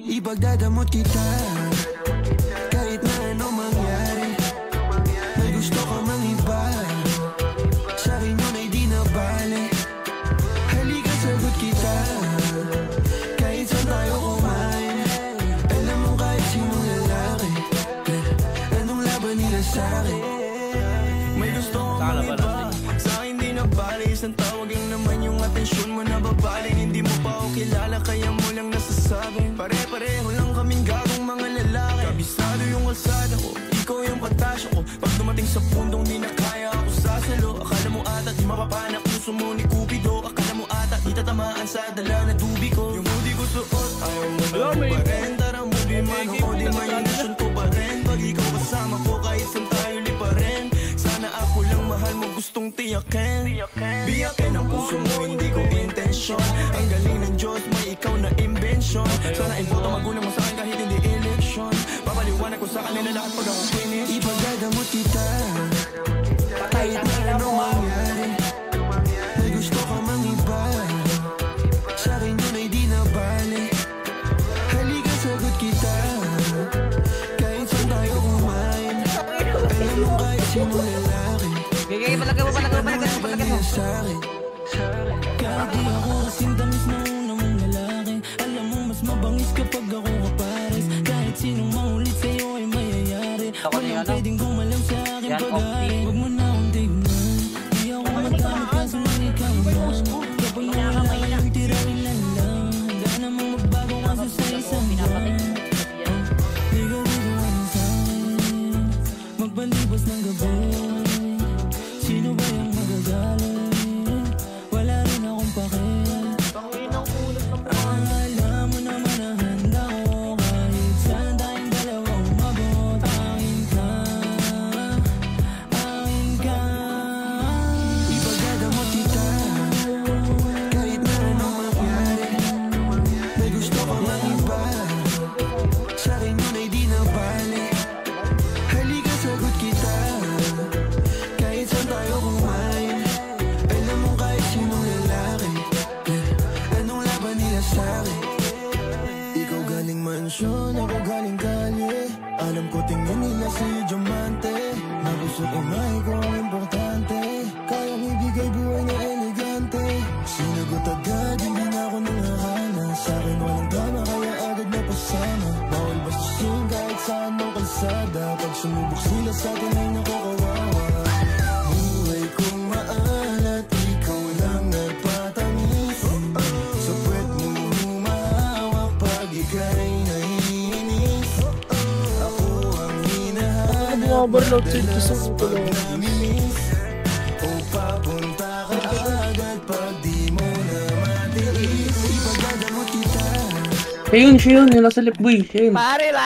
Ipagdadamot kita kahit na anong mangyari. May gusto ka mang iba, sa'kin yun ay di na bale. Halika sagot kita kahit saan tayo kumain. Alam mo kahit sinong lalaki, anong laban nila sa'kin. May gusto ka mang iba, sa'kin di na bale. Isang tawag lang naman yung atensyon mo na babaling. Hindi mo pa ako kilala kaya mo lang nasasabi. Pare-pareho lang kaming gagong mga lalaki. Kabisado yung kalsada ko, ikaw yung patasyo ko. Pag dumating sa pundong di na kaya ako sasalo. Akala mo ata di mapapanak puso mo ni Cupido. Akala mo ata di tatamaan sa dala na tubi ko. Yung hoodie ko suot, ayaw mo na pa rin. Tara movie man ako, di man yung mission ko pa rin. Pag ikaw kasama ko kahit saan tayo lipa rin. Sana ako lang mahal mo gustong tiyakin. Biyakin ang puso mo, hindi ko intensyon. Ang galing ng Diyos, may ikaw na invention. Sana imboto magulang mo sa'kin kahit hindi election. Papaliwanag ko sa kanila lahat pag ako finish. Ipagdadamot kita kahit na anong mangyari. May gusto ka mang iba, sa'kin yun ay di na bale. Halika sagot kita kahit saan tayo kumain. Alam mo kahit sinong lalaki, anong laban nila sa'kin. Kahit di ako kasing tamis na una mong lalaki, alam mo mas mabangis kapag ako kapares. Kahit sinong maulit sa'yo ay mayayari. Walang pwedeng gumalang sa akin pag-aari. Huwag mo na akong tignan, di ako matamit kaso nang ikaw man. Kapag nawala yung tira-ilan lang, handa namang magbago kaso sa isang buwan. Di ka biguan sa'kin, magbalibas ng gabi. Sino ba yung magagalit? Wala rin akong pakil. Alam mo naman na handa ko kahit saan tayong dalawa umabot. Akin ka, akin ka. Ipagdadamot kita kahit na anong mangyari. May gusto ka mang iba, sa'kin yun ay di na bale. Halika sagot kita kahit saan tayo kumain. Alam mo kahit sinong lalaki, anong laban nila sa'kin. Ikaw galing mansyon, ako galing kalye. Alam ko tingin nila si Diamante, na gusto umay ko ang importante. Kayang ibigay buhay na elegante. Sinagot agad, hindi na ako nanghahana. Sa'kin walang drama, kaya agad na pasama. Bawal bastusin kahit saan mo kalsada. Pag sumubok sila sa'tin ay nakukawawa. Buhay kong maalat, ikaw lang nagpatamis. Sa puwet mo humahawak pag ika'y naiinis. Ako ang hinahanap, madalas pag namimiss. O papunta ka agad pag di mo na matiis. Ipagdadamot kita. Siya yun, yung nasa lip boy, siya yun.